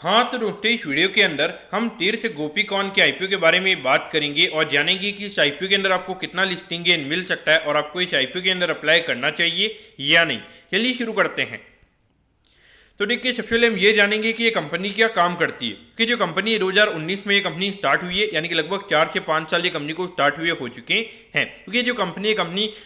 हाँ तो दोस्तों, इस वीडियो के अंदर हम तीर्थ गोपीकॉन के आईपीओ के बारे में बात करेंगे और जानेंगे कि इस आईपीओ के अंदर आपको कितना लिस्टिंग गेन मिल सकता है और आपको इस आईपीओ के अंदर अप्लाई करना चाहिए या नहीं। चलिए शुरू करते हैं। तो देखिए, सबसे पहले हम ये जानेंगे कि ये कंपनी क्या काम करती है। कि जो कंपनी 2019 में ये कंपनी स्टार्ट हुई है, यानी कि लगभग 4 से 5 साल ये कंपनी को स्टार्ट हुए हो चुके हैं। क्योंकि ये जो कंपनी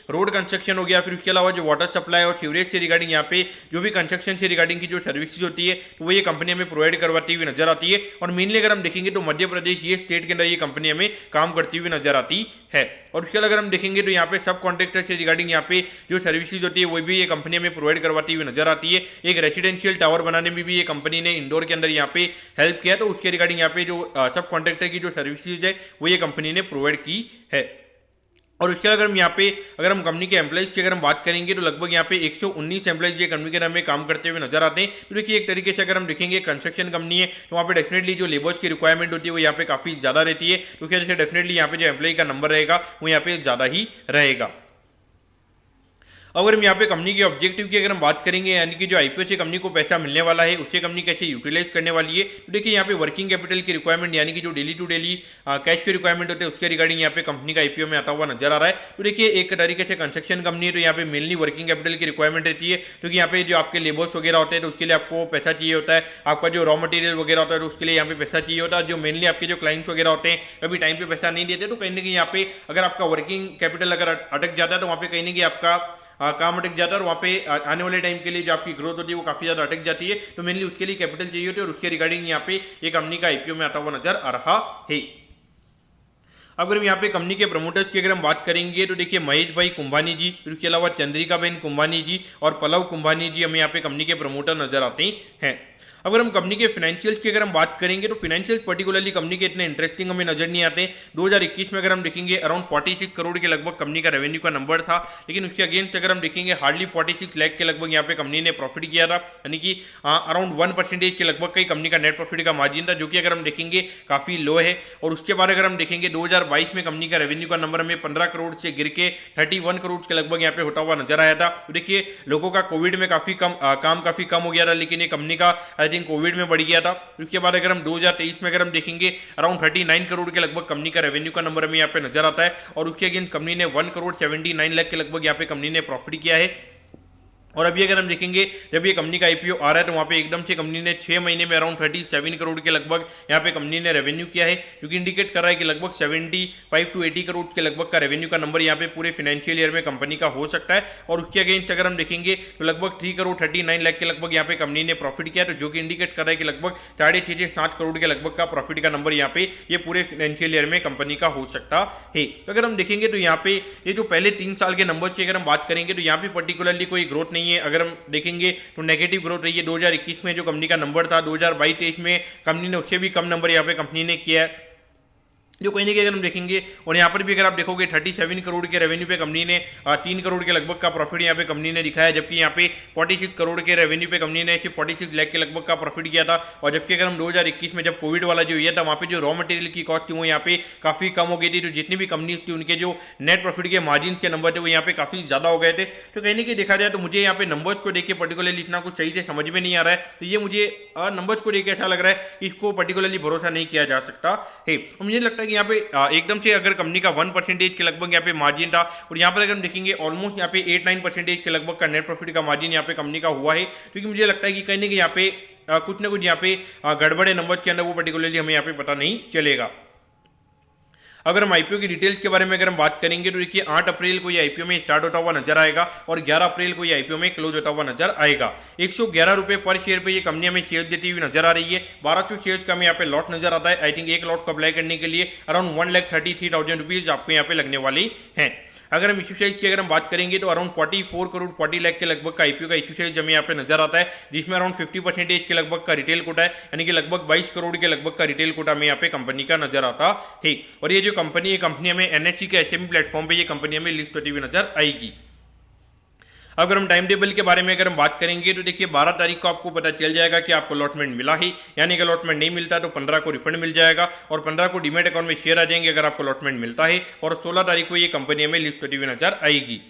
रोड कंस्ट्रक्शन हो गया, फिर उसके अलावा जो वाटर सप्लाई और सीवरेज से रिगार्डिंग यहाँ पे जो भी कंस्ट्रक्शन से रिगार्डिंग की जो सर्विसेज होती है, तो वो ये कंपनी हमें प्रोवाइड करवाती हुई नजर आती है। और मेनली अगर हम देखेंगे तो मध्य प्रदेश ये स्टेट के अंदर ये कंपनी हमें काम करती हुई नजर आती है। और उसके अलावा अगर हम देखेंगे तो यहाँ पे सब कॉन्ट्रैक्टर से रिगार्डिंग यहाँ पे जो सर्विसेज होती है वो भी ये कंपनी हमें प्रोवाइड करवाती हुई नजर आती है। एक रेसिडेंशियल टावर बनाने में भी ये कंपनी ने इंडोर के अंदर यहाँ पे हेल्प किया, तो उसके रिगार्डिंग यहाँ पे जो सब कॉन्ट्रैक्टर की जो सर्विसेज है वो ये कंपनी ने प्रोवाइड की है। और उसके अगर हम यहाँ पे अगर हम कंपनी के एम्प्लॉइज की अगर हम बात करेंगे तो लगभग यहाँ पे 119 एम्प्लॉइज ये कंपनी के नाम में काम करते हुए नजर आते हैं। तो देखिए, एक तरीके से अगर हम देखेंगे कंस्ट्रक्शन कंपनी है तो वहाँ पे डेफिनेटली जो लेबर्स की रिक्वायरमेंट होती है वो यहाँ पे काफ़ी ज़्यादा रहती है। तो क्या जैसे डेफिनेटली यहाँ पे जो एम्प्लॉय का नंबर रहेगा वो यहाँ पे ज़्यादा ही रहेगा। अगर हम यहाँ पे कंपनी के ऑब्जेक्टिव की अगर हम बात करेंगे, यानी कि जो आईपीओ से कंपनी को पैसा मिलने वाला है उससे कंपनी कैसे यूटिलाइज करने वाली है, तो देखिए यहाँ पे वर्किंग कैपिटल की रिक्वायरमेंट, यानी कि जो डेली टू डेली कैश की रिक्वायरमेंट होते हैं उसके रिगार्डिंग यहाँ पे कंपनी का आईपीओ में आता हुआ नजर आ रहा है। तो देखिए, एक तरीके से कंस्ट्रक्शन कंपनी है तो यहाँ पे मेनली वर्किंग कैपिटल की रिक्वायरमेंट रहती है, क्योंकि यहाँ पे जो आपके लेबर्स वगैरह होते हैं तो उसके लिए आपको पैसा चाहिए होता है। आपका जो रॉ मटेरियल वगैरह होता है तो उसके लिए यहाँ पे पैसा चाहिए होता है। जो मेनली आपके जो क्लाइंट्स वगैरह होते हैं कभी टाइम पे पैसा नहीं देते, तो कहीं ना कहीं यहाँ पे अगर आपका वर्किंग कैपिटल अगर अटक जाता है तो वहाँ पे कहीं ना कहीं आपका काम अटक जाता है और वहाँ पे आने वाले टाइम के लिए जो आपकी ग्रोथ होती है वो काफ़ी ज़्यादा अटक जाती है। तो मेनली उसके लिए कैपिटल चाहिए होती है और उसके रिगार्डिंग यहाँ पे ये कंपनी का आईपीओ में आता हुआ नजर आ रहा है। अगर हम यहाँ पे कंपनी के प्रमोटर्स की अगर हम बात करेंगे तो देखिए, महेश भाई कुंभानी जी, फिर उसके अलावा चंद्रिका बहन कुंभानी जी और पलव कुंभानी जी हमें यहाँ पे कंपनी के प्रमोटर नजर आते हैं। अगर हम कंपनी के फाइनेंशियल्स की अगर हम बात करेंगे तो फाइनेंशियल्स पर्टिकुलरली कंपनी के इतने इंटरेस्टिंग हमें नजर नहीं आते। 2021 में अगर हम देखेंगे अराउंड 46 करोड़ के लगभग कंपनी का रेवेन्यू का नंबर था, लेकिन उसके अगेंस्ट अगर हम देखेंगे हार्डली 46 लाख के लगभग यहाँ पे कंपनी ने प्रॉफिट किया था, यानी कि अराउंड 1% के लगभग कई कंपनी का नेट प्रॉफिट का मार्जिन था, जो कि अगर हम देखेंगे काफ़ी लो है। और उसके बाद अगर हम देखेंगे 2022 में कंपनी का रेवेन्यू का नंबर हमें 15 करोड़ से गिर के 31 करोड़ के लगभग यहाँ पे होता हुआ नजर आया था। तो देखिए, लोगों का कोविड में काफ़ी काम काफ़ी कम हो गया था, लेकिन ये कंपनी का आई थिंक कोविड में बढ़ गया था। उसके बाद अगर हम 2023 में अगर हम देखेंगे अराउंड 39 करोड़ के लगभग कंपनी का रेवेन्यू का नंबर हमें यहाँ पे नजर आता है और उसके अगेंस्ट कंपनी ने 1 करोड़ 79 लाख के लगभग यहाँ पे कंपनी ने प्रॉफिट किया है। और अभी अगर हम देखेंगे जब ये कंपनी का आईपीओ आ रहा है तो वहाँ पे एकदम से कंपनी ने 6 महीने में अराउंड 37 करोड़ के लगभग यहाँ पे कंपनी ने रेवेन्यू किया है, जो कि इंडिकेट कर रहा है कि लगभग 75 टू 80 करोड़ के लगभग का रेवेन्यू का नंबर यहाँ पे पूरे फाइनेंशियल ईयर में कंपनी का हो सकता है। और उसके अगेंस्ट अगर हम देखेंगे तो लगभग 3 करोड़ 39 लाख के लगभग यहाँ पे कंपनी ने प्रॉफिट किया, तो जो कि इंडिकेट कर रहा है कि लगभग 6.5 से 7 करोड़ के लगभग का प्रॉफिट का नंबर यहाँ पे ये पूरे फाइनेंशियल ईयर में कंपनी का हो सकता है। तो अगर हम देखेंगे तो यहाँ पे ये जो पहले 3 साल के नंबर की अगर हम बात करेंगे तो यहाँ पे पर्टिकुलरली कोई ग्रोथ नहीं है। अगर हम देखेंगे तो नेगेटिव ग्रोथ रही है। 2021 में जो कंपनी का नंबर था, 2022-23 में कंपनी ने उससे भी कम नंबर यहाँ पे कंपनी ने किया है, जो कहीं ना कहीं अगर हम देखेंगे। और यहाँ पर भी अगर आप देखोगे 37 करोड़ के रेवेन्यू पे कंपनी ने 3 करोड़ के लगभग का प्रॉफिट यहाँ पे कंपनी ने दिखाया, जबकि यहाँ पे 46 करोड़ के रेवेन्यू पे कंपनी ने सिर्फ 46 लाख के लगभग का प्रॉफिट किया था। और जबकि अगर हम 2021 में जब कोविड वाला जो हुआ था वहाँ पे जो रॉ मटेरियल की कॉस्ट थी वो यहाँ पे काफ़ी कम हो गई थी, तो जितनी भी कंपनी थी उनके जो नेट प्रॉफिट के मार्जिन के नंबर थे वो यहाँ पे काफ़ी ज़्यादा हो गए थे। तो कहीं ना कहीं देखा जाए तो मुझे यहाँ पे नंबर्स को देख के पर्टिकुलरली इतना कुछ सही से समझ में नहीं आ रहा है। तो ये मुझे नंबर्स को देख के ऐसा लग रहा है कि इसको पर्टिकुलरली भरोसा नहीं किया जा सकता है। मुझे लगता है कि यहाँ पे एकदम से अगर कंपनी का 1% के लगभग यहाँ पे मार्जिन था, और यहाँ पर अगर हम देखेंगे ऑलमोस्ट यहाँ पे 8-9% के लगभग का नेट प्रॉफिट का मार्जिन यहाँ पे कंपनी का हुआ है, क्योंकि मुझे लगता है कि कहीं ना कहीं यहाँ पे कुछ ना कुछ यहाँ पे गड़बड़े नंबर्स के अंदर वो पर्टिकुलरली हमें यहाँ पे पता नहीं चलेगा। अगर हम आईपीओ की डिटेल्स के बारे में अगर हम बात करेंगे तो देखिए 8 अप्रैल को ये आईपीओ में स्टार्ट होता हुआ नजर आएगा और 11 अप्रैल को ये आईपीओ में क्लोज होता हुआ नजर आएगा। 111 रुपये पर शेयर पे ये कंपनी हमें शेयर देती हुई नजर आ रही है। 1200 शेयर्स का हमें यहाँ पे लॉट नजर आता है। आई थिंक एक लॉट को अप्लाई करने के लिए अराउंड 1,33,000 रुपीज आपको यहाँ पे लगने वाली हैं। अगर हम इशू साइज की अगर हम बात करेंगे तो अराउंड 44 करोड़ 40 लाख के लगभग का आईपीओ का इशू साइज हमें यहाँ पे नजर आता है, जिसमें अराउंड 50% के लगभग का रिटेल कोटा है, यानी कि लगभग 22 करोड़ के लगभग का रिटेल कोटा हमें यहाँ पे कंपनी का नजर आता है। और ये जो कंपनी है, कंपनी हमें एनएससी के एसएमई प्लेटफॉर्म पे ये कंपनी हमें लिस्ट होती हुई नजर आएगी। अगर हम टाइम टेबल के बारे में अगर हम बात करेंगे तो देखिए 12 तारीख को आपको पता चल जाएगा कि आपको अलॉटमेंट मिला ही, यानी कि अलॉटमेंट नहीं मिलता तो 15 को रिफंड मिल जाएगा और 15 को डीमेट अकाउंट में शेयर आ जाएंगे अगर आपको अलॉटमेंट मिलता है, और 16 तारीख को ये कंपनी हमें लिस्ट होती हुई नजर आएगी।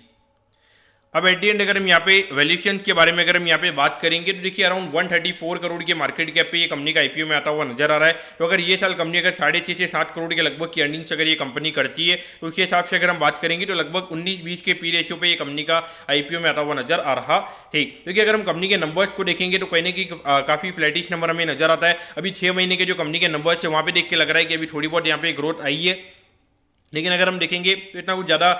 अब एट दी एंड अगर हम यहाँ पे वैल्यूएशन के बारे में अगर हम यहाँ पे बात करेंगे तो देखिए अराउंड 134 करोड़ के मार्केट कैप पे ये कंपनी का आईपीओ में आता हुआ नजर आ रहा है। तो अगर ये साल कंपनी अगर 6.5 से 7 करोड़ के लगभग की अर्निंग्स अगर ये कंपनी करती है तो उसके हिसाब से अगर हम बात करेंगे तो लगभग 19-20 के पी रेशियो पे ये कंपनी का आईपीओ में आता हुआ नजर आ रहा है। क्योंकि अगर हम कंपनी के नंबर्स को देखेंगे तो कहने की काफी फ्लैटिश नंबर हमें नजर आता है। अभी 6 महीने के जो कंपनी के नंबर्स है वहाँ पे देख के लग रहा है कि अभी थोड़ी बहुत यहाँ पे ग्रोथ आई है, लेकिन अगर हम देखेंगे तो इतना कुछ ज़्यादा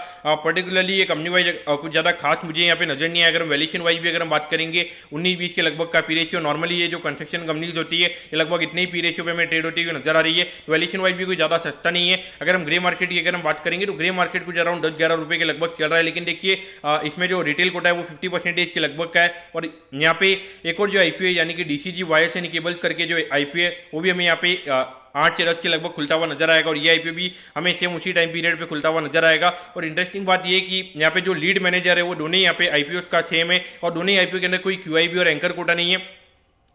पर्टिकुलरली ये कंपनी वाइज कुछ ज़्यादा खास मुझे यहाँ पे नजर नहीं आया। अगर हम वैल्यूएशन वाइज भी अगर हम बात करेंगे 19-20 के लगभग का पी रेशियो, नॉर्मली ये जो कंस्ट्रक्शन कंपनीज होती है ये लगभग इतने ही पी रेशियो पे हमें ट्रेड होती हुई नजर आ रही है। वैल्यूएशन वाइज भी कोई ज़्यादा सस्ता नहीं है। अगर हम ग्रे मार्केट की अगर हम बात करेंगे तो ग्रे मार्केट कुछ अराउंड 10-11 रुपये के लगभग चल रहा है, लेकिन देखिए इसमें जो रिटेल कोटा है वो 50% के लगभग का है। और यहाँ पे एक और जो आईपीओ है यानी कि डीसीजी वायर्स एंड केबल्स करके जो आईपीओ है वो भी हमें यहाँ पे 8 से 10 के लगभग खुलता हुआ नजर आएगा, और ये आईपीओ भी हमें सेम उसी टाइम पीरियड पे खुलता हुआ नजर आएगा। और इंटरेस्टिंग बात ये कि यहाँ पे जो लीड मैनेजर है वो दोनों ही यहाँ पे आईपीओ का सेम है, और दोनों ही आईपीओ के अंदर कोई क्यूआईबी और एंकर कोटा नहीं है,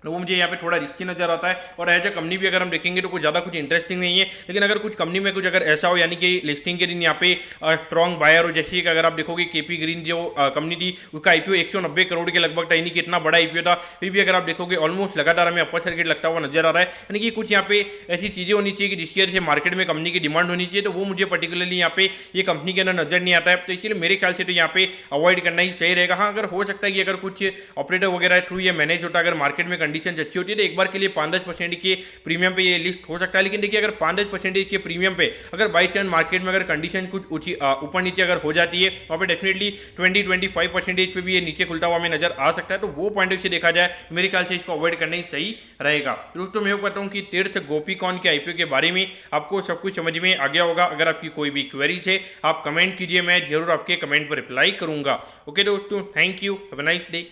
तो वो मुझे यहाँ पे थोड़ा रिस्की नजर आता है। और एज ए कंपनी भी अगर हम देखेंगे तो कुछ ज़्यादा कुछ इंटरेस्टिंग नहीं है। लेकिन अगर कुछ कंपनी में कुछ अगर ऐसा हो यानी कि लिस्टिंग के दिन यहाँ पे स्ट्रॉन्ग बायर हो, जैसे कि अगर आप देखोगे केपी ग्रीन जो कंपनी थी उसका आईपीओ 190 करोड़ के लगभग था, यानी कि इतना बड़ा आईपीओ था, फिर भी अगर आप देखोगे ऑलमोस्ट लगातार हमें अपर सर्किट लगता हुआ नजर आ रहा है। यानी कि कुछ यहाँ पे ऐसी चीज़ें होनी चाहिए कि जिसकी वजह से मार्केट में कंपनी की डिमांड होनी चाहिए, तो वो मुझे पर्टिकुलरली यहाँ पे ये कंपनी के अंदर नजर नहीं आता है। तो इसलिए मेरे ख्याल से तो यहाँ पे अवॉइड करना ही सही रहेगा। हाँ, अगर हो सकता है कि अगर कुछ ऑपरेटर वगैरह थ्रू ये मैनेज होता, अगर मार्केट में कंडीशन अच्छी होती है तो एक बार के लिए 5-10% के प्रीमियम पे ये लिस्ट हो सकता है। लेकिन देखिए अगर 5-10% के प्रीमियम पे अगर बाई चांस मार्केट में अगर कंडीशन कुछ ऊपर नीचे अगर हो जाती है वहाँ पे डेफिनेटली 20-25% पे भी ये नीचे खुलता हुआ हमें नजर आ सकता है। तो वो पॉइंट ऑफ से देखा जाए मेरे ख्याल से इसको अवॉइड करना ही सही रहेगा। दोस्तों मैं कहता हूँ कि तीर्थ गोपीकॉन के आईपीओ के बारे में आपको सब कुछ समझ में आ गया होगा। अगर आपकी कोई भी क्वेरीज है आप कमेंट कीजिए, मैं जरूर आपके कमेंट पर रिप्लाई करूंगा। ओके दोस्तों, thank you, have a nice day.